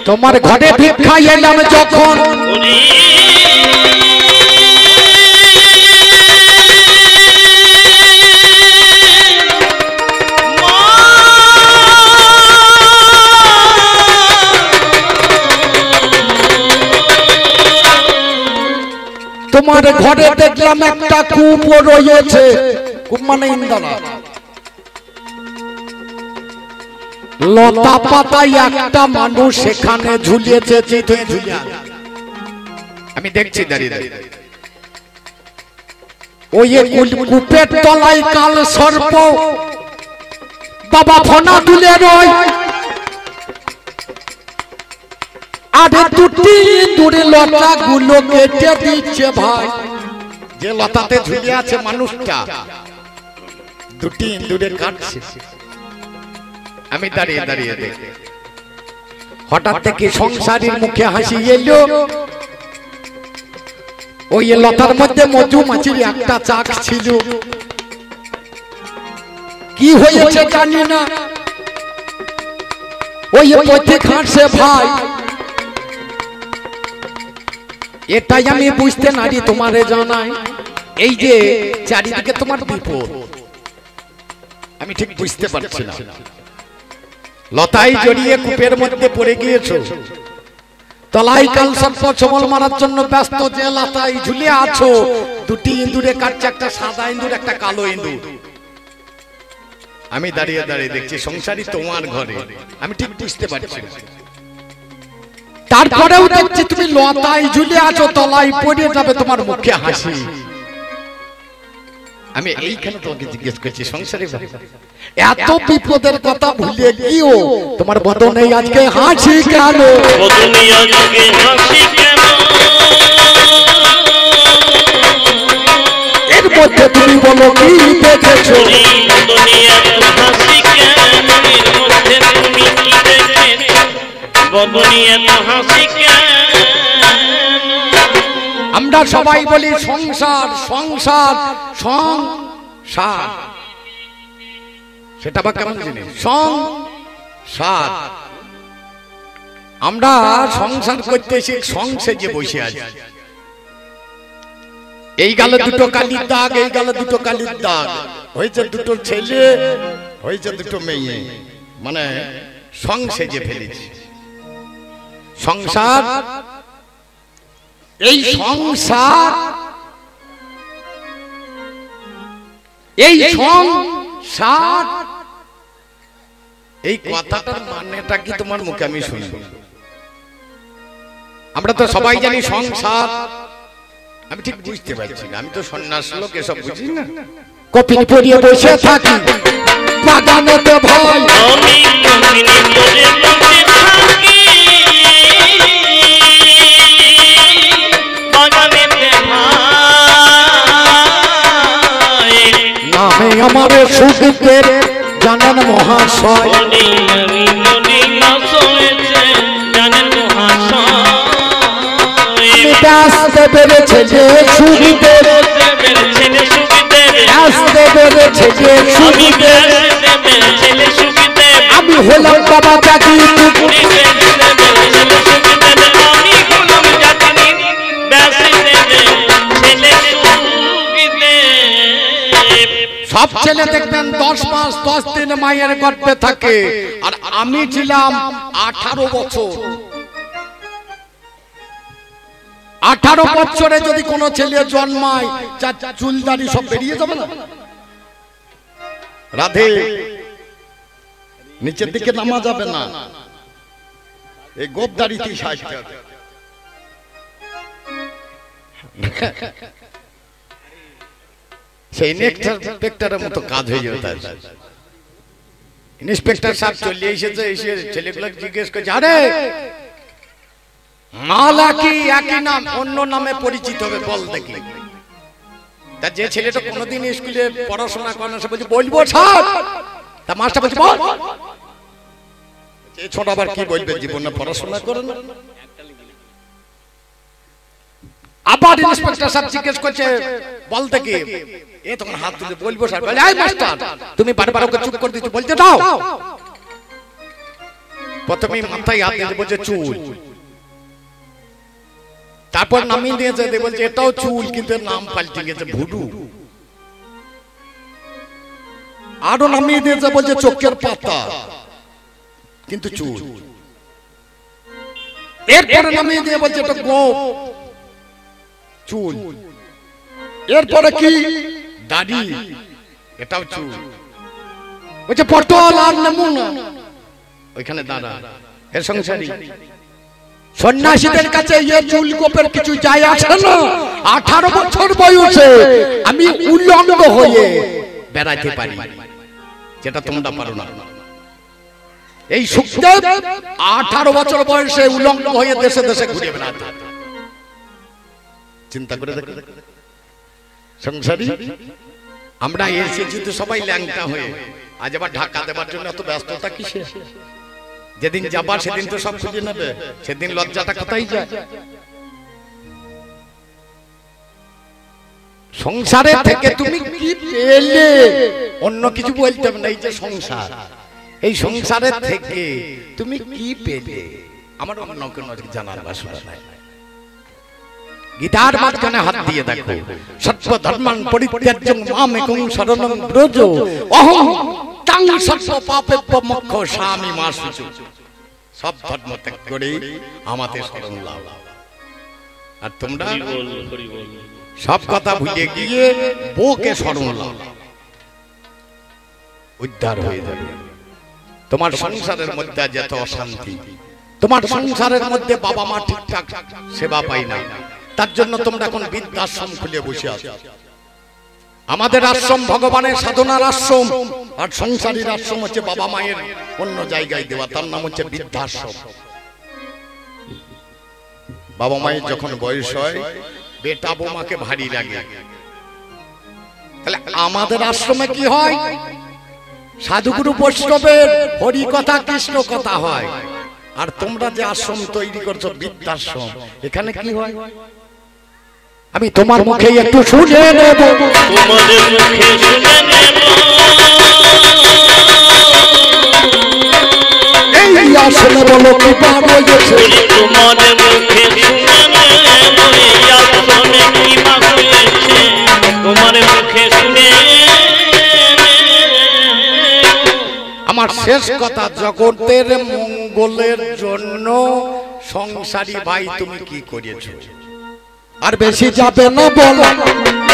তোমার ঘরে ভিক্ষা এলাম যখন, তোমার ঘরে দেখলাম একটা কূপ রয়েছে, কূপ মানে ইন্দারা, লতা পাতায় একটা মানুষ সেখানে ঝুলিয়েছে, আমি দেখছি দাঁড়িয়ে দাঁড়িয়ে, ওই কূপের তলায় কাল সর্প বাবা ফোনা তুলে রয় আরে দুটি দূরে লতা গুলো কেটে দিচ্ছে ভাই। যে লতাতে ঝুলে আছে মানুষটা দুটি দূরে কাটছে। আমি দাঁড়িয়ে দাঁড়িয়ে দেখি হঠাৎ থেকে সংসারীর মুখে হাসি এলো। ওই লতার মধ্যে মধুমাছির একটা চাক ছিল। কি হয়েছে জানি না, ওই পথে খাটছে ভাই। এটাই আমি বুঝতে নারি তোমারে জানাই, এই যে চারিদিকে তোমার বিপদ আমি ঠিক বুঝতে পারছি না। লতায় জড়িয়ে কূপের মধ্যে পড়ে গিয়েছো, তলাই কাল সর্প ছবল মারার জন্য ব্যস্ত। যে লতায় ঝুলে আছো দুটি ইঁদুরে কাটছে, একটা সাদা ইঁদুর একটা কালো ইঁদুর। আমি দাঁড়িয়ে দাঁড়িয়ে দেখছি সংসারী তোমার ঘরে, আমি ঠিক বুঝতে পারছি না। তারপরেও দেখছি তুমি লতায় ঝুলে আছো, তলায় পড়ে যাবে, তোমার মুখে হাসি। আমি এইখানে তোমাকে জিজ্ঞেস করছি সংসারী এত বিপদের কথা ভুলে গিয়েও তোমার বদনে আজকে হাসি কেন? এর মধ্যে তুমি বলো কি দেখেছো? আমরা সবাই বলি সংসার সংসার সংসার, সেটা বা কেমন জিনিস? সংসার। আমরা সংসার করতে এসে সংসেজে বসে আছি। এই গালে দুটো কালির দাগ, এই গালে দুটো কালির দাগ, হয়েছে দুটো ছেলে, হয়েছে দুটো মেয়ে, মানে সংসেজে ফেলেছি। সংসার, এই সংসার, এই সংসার, এই কথাটার মানেটা কি তোমার মুখে আমি শুনি? আমরা তো সবাই জানি সংসার, আমি ঠিক বুঝতে পারছি না। আমি তো সন্ন্যাস লোক, এসব বুঝি না। কপিল পরিয়ে বসে থাকি বাগানেতে ভয়, নামে আমার সুখের জানেন মহাশয়, আসতে পেরেছে যে সুখীদের, আসতে পেরেছে যে সুখীদের, আমি হলাম বাবা চাকরি। সব ছেলে দেখবেন 10 মাস 10 দিন মায়ের গর্ভে থাকে, আর আমি ছিলাম 18 বছর। 18 বছরে যদি কোনো ছেলে জন্মায়, চুলদারি সব বেরিয়ে যাবে না? রাধে, নিচের দিকে নামা যাবে না, এই গোপদারিতেই সাজতে হবে। সেই ইন্সপেক্টরের মতো কাজ হয়ে যাবে। তার ইন্সপেক্টর সাহেব চলে এসেছে, এসে ছেলেগুলো জিজ্ঞেস করছে, আরে মালা কি একই নাম অন্য নামে পরিচিত হবে বল দেখি। তা যে ছেলেটা কোনোদিন স্কুলে পড়াশোনা করে না, সে বলছে বলবো স্যার। তা মাস্টার বলছে বল। এই ছোট আবার কি বলবে, জীবনে পড়াশোনা করে না? আবার ইন্সপেক্টর সাহেব জিজ্ঞেস করছে বলতে কি, এ তখন হাত তুলে বলবো স্যার। বলে এই মাস্টার, তুমি বারবার ওকে চুপ করে দিচ্ছ, বলতে দাও। প্রথমে মাথায় হাত দিয়ে বলছে চুল, তারপর নামিয়ে দিয়েছে, বলছে এটাও চুল কিন্তু নাম পাল্টে গেছে ভুডু। আরো নামিয়ে দিয়েছে, বলছে চোখের পাতা কিন্তু চুল। এরপরে নামিয়ে দিয়ে বলছে এটা গোপ চুল। এরপরে কি দাড়ি, এটাও চুল। বলছে পটল আর নমুনা, ওইখানে দাঁড়া। এর সংসারী সন্ন্যাসীদের কাছে এই চুল গোপের কিছু যায় আসে না। 18 বছর বয়সে আমি উলঙ্গ হয়ে বেড়াতে পারি, যেটা তোমরা পারো না। এই সুখদেব 18 বছর বয়সে উলঙ্গ হয়ে দেশে দেশে ঘুরে বেড়াতো। চিন্তা করে দেখো সংসারী, আমরা এসেছি তো সবাই ল্যাংটা হয়ে, আজ আবার ঢাকা দেবার জন্য এত ব্যস্ততা কিসে? যেদিন যাবার সেদিন তো সব খুঁজে নেবে, সেদিন লজ্জাটা কোথায় যায়? সংসারে থেকে তুমি কি পেলে? অন্য কিছু বলতে হবে না, এই যে সংসার, এই সংসারের থেকে তুমি কি পেলে? আমার অন্য কোনো জানার বাসনা নাই। গীতার মাঝখানে হাত দিয়ে দেখো, সর্ব ধর্মান পরিত্যাজ্যং মামেকং শরণং ব্রজ অহং তাং সর্ব পাপেভ্য মোক্ষয়িষ্যামি মা শুচি। সব ধর্ম ত্যাগ করে আমাদের শরণ লাও। আর তোমরা সব কথা ভুলে গিয়ে বউকে শরণ লাও, উদ্ধার হয়ে যাবে। তোমার সংসারের মধ্যে যত অশান্তি, তোমার সংসারের মধ্যে বাবা মা ঠিকঠাক সেবা পাই না, তার জন্য তোমরা এখন বৃদ্ধাশ্রম খুলে বসে আছো। আমাদের আশ্রম ভগবানের সাধনার আশ্রম, আর সংসারীর আশ্রম হচ্ছে বাবা মায়ের অন্য জায়গায় দেওয়া, তার নাম হচ্ছে বৃদ্ধাশ্রম। বাবা মায়ের যখন বয়স হয়, বেটা বৌমাকে ভারী লাগে। তাহলে আমাদের আশ্রমে কি হয়? সাধুগুরু বৈষ্ণবের হরি কথা কৃষ্ণ কথা হয়। আর তোমরা যে আশ্রম তৈরি করছো বৃদ্ধাশ্রম, এখানে কি হয়? আমি তোমার মুখে একটু শুনে নেব, তোমাদের মুখে শুনে নেব, এই আসলে বলো কি পার হয়েছে? তোমাদের মুখে শুনে নেব, এই আশ্রমে কি মা হয়েছে, তোমার মুখে শুনে। আমার শেষ কথা, জগতের মঙ্গলের জন্য সংসারী ভাই তুমি কি করেছো? আর বেশি যাবে না বলা,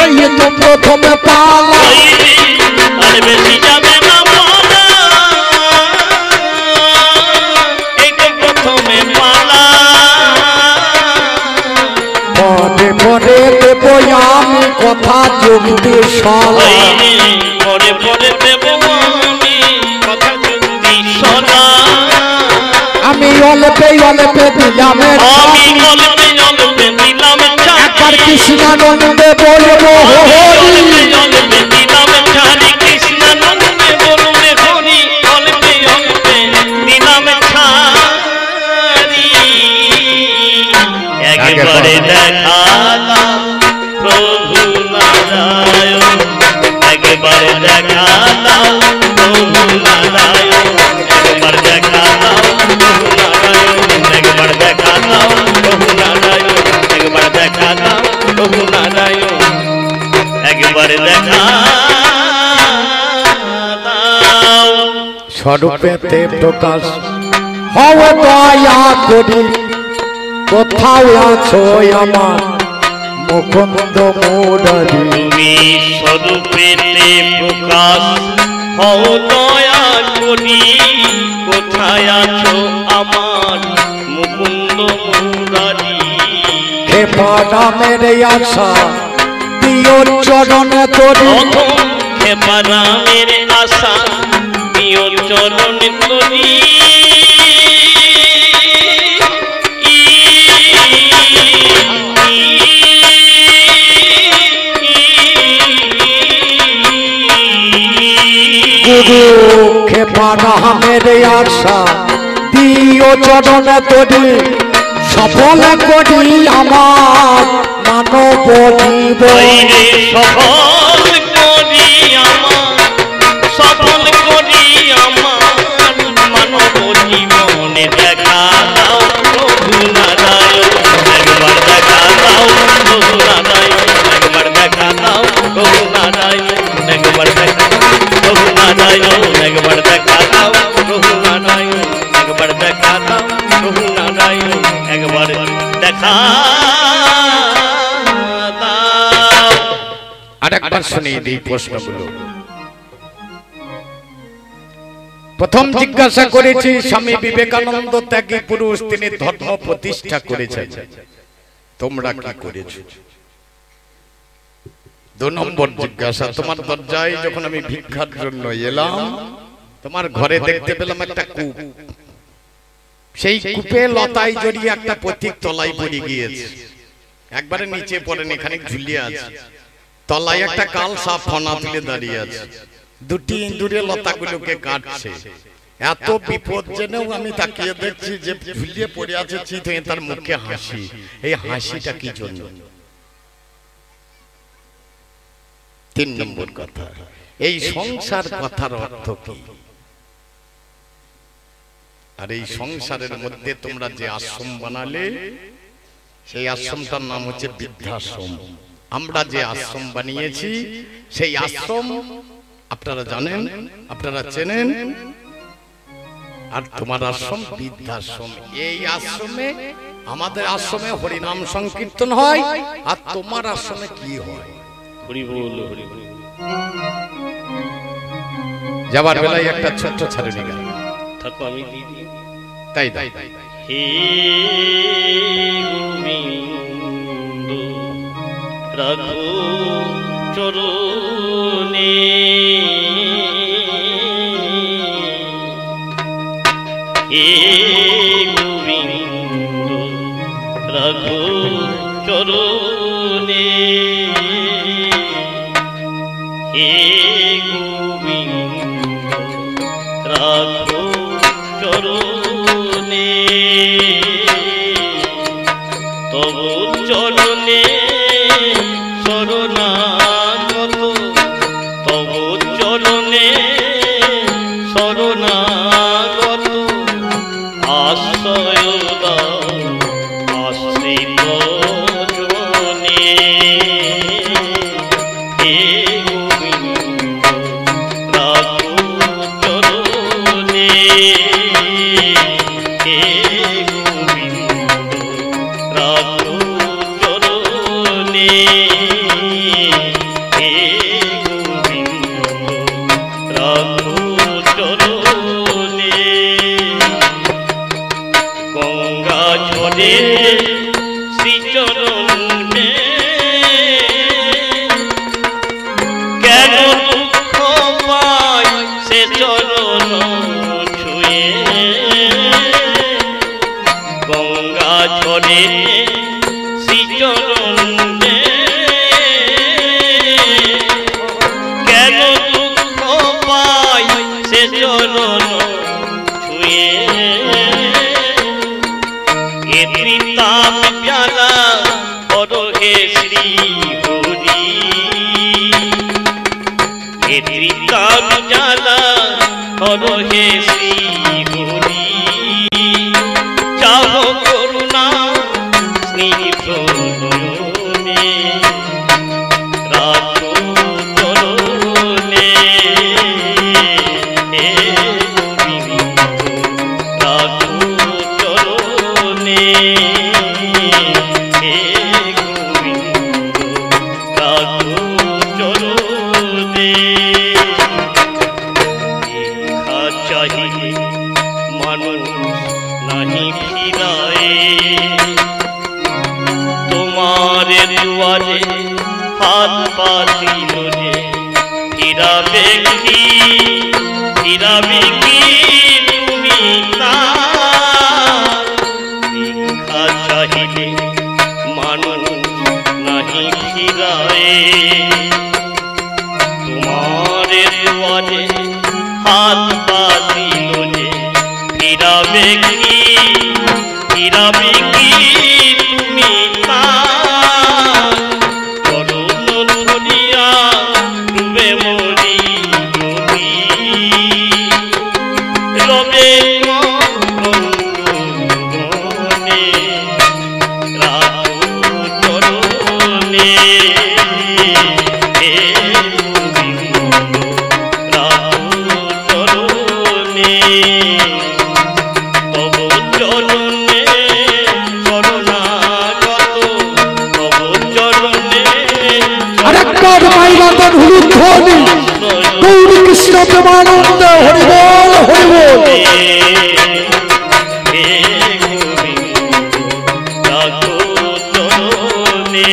এই তো প্রথমে পালা, আর বেশি যাবে না বলা, এই তো প্রথমে পালা। পরে পরে দেব আমি কথা যুক্তি সলা, পরে পরে দেব আমি কথা যুক্তি সলা। আমি অল্পে অল্পে দিলাম, আমি অল্পে অল্পে দিলাম, একবার কৃষ্ণানন্দে বলবো হরি, অল্পে দিলাম ছাড়ি, কৃষ্ণানন্দে বলবে হরি, অল্পে অল্পে দিলাম ছাড়ি। একবারে দেখা দাও প্রভু নারায়ণ, একবারে দেখা দাও প্রভু নারায়ণ, একবার দেখা দাও প্রভু নারায়ণ, একবার দেখা দাও প্রভু নারায়ণ, একবার দেখা দাও প্রভু নারায়ণ, একবার দেখা দাও। স্বরূপেতে প্রকাশ হও দয়া করি, কোথাও আছো আমার মুকুন্দ মুরারি। তুমি স্বরূপেতে প্রকাশ হও দয়া করি, কোথায় আছো আমার মুকুন্দ মুরারি। হে পারামের আশা দিও চরণে তোরি, হে পারামের আশা দিও চরণে তোরি। গুরু হে পারামের আশা দিও চরণে তোরি, সফল করি আমার মানব জীবন। সফল করি আমার, সফল করি আমার মানব জীবনে। দেখা দাও প্রভু নারায়ণ, একবার দেখা দাও প্রভু নারায়ণ, একবার দেখা দাও প্রভু নারায়ণ, একবার দেখা প্রভু নারায়ণ, একবার দেখা দাও প্রভু নারায়ণ, একবার দেখা দাও প্রভু নারায়ণ, একবার দেখা দাও। আরেকবার শুনিয়ে দিই প্রশ্নগুলো। প্রথম জিজ্ঞাসা করেছি, স্বামী বিবেকানন্দ ত্যাগী পুরুষ, তিনি ধর্ম প্রতিষ্ঠা করেছেন, তোমরা কি করেছো? 2 নম্বর জিজ্ঞাসা, তোমার দরজায় যখন আমি ভিক্ষার জন্য এলাম, তোমার ঘরে দেখতে পেলাম একটা কূপ। সেই কূপে লতায় জড়িয়ে একটা পথিক তলায় পড়ে গিয়েছে, একবারে নিচে পড়েন, এখানে ঝুলিয়ে আছে। তলায় একটা কাল সাপ ফনা তুলে দাঁড়িয়ে আছে, 2টি ইঁদুরে লতাগুলোকে কাটছে। এত বিপদ জেনেও আমি তাকিয়ে দেখছি যে ঝুলিয়ে পড়ে আছে চিত হয়ে, তার মুখে হাসি। এই হাসিটা কি জন্য? 3 নম্বর কথা, এই সংসার কথার অর্থ কি? আর এই সংসারের মধ্যে তোমরা যে আশ্রম বানালে, সেই আশ্রমটার নাম হচ্ছে বৃদ্ধাশ্রম। আমরা যে আশ্রম বানিয়েছি সেই আশ্রম আপনারা জানেন, আপনারা চেনেন। আর তোমার আশ্রম বৃদ্ধাশ্রম। এই আশ্রমে, আমাদের আশ্রমে হরিনাম সংকীর্তন হয়, আর তোমার আশ্রমে কি হয়? হরি বল, হরি বল। যাবার বেলায় একটা ছোট্ট ছাড়ুনি গান থাকো, আমি দিদি। তাই হে গোবিন্দ রাখো চরণে, হে গোবিন্দ রাখো চরণে, হে গোবিন্দ রাখো চরণে, তব চরণে শরণাগত, তব চরণে শরণাগত, আশ্রয় দাও আশ্রিত জনে, হে গোবিন্দ রাখো চরণে, হে গোবিন্দ রাখো চরণে, হে গোবিন্দ রাখো চরণে। গঙ্গা ঝরে শ্রীচরণে, কেন দুঃখ পাই সে চরণ ছুঁয়ে, গঙ্গা ঝরে শ্রীচরণে, কেন দুঃখ পাই সে চরণ ছুঁয়ে, এ ত্রিতাপ প্যালা করো হে শ্রী হরি, এ ত্রিতাপ প্যালা করো হে শ্রী হরি, চাও করুণা স্নিগ্ধ নয়নে, রাখো চরণে, হে গোবিন্দ রাখো চরণে, হে গোবিন্দ রাখো চরণে। ভিক্ষা চাহিলে মানুষ নাহি ফিরায়, তোমার দুয়ারে হাত পাতিল যে, ফিরাবে কি, ফিরাবে কি তুমি তার? ভিক্ষা চাহিলে মানুষ নাহি ফিরায়, তোমার দুয়ারে হাত পাতিল যে, ফিরাবে কি, ফিরাবে কি তুমি তার? করুণ ধরিয়া ডুবে মরি যদি, রবে মনে রাখো চরণে, হে গোবিন্দ রাখো চরণে, তব চরণে শরণাগত, তব চরণে আরেকবার মাইবাদন হলুদ ধ্বনি, গৌরী কৃষ্ণ প্রেমানন্দ, হরি বল, হরি বল। হে গোবিন্দ রাখো চরণে।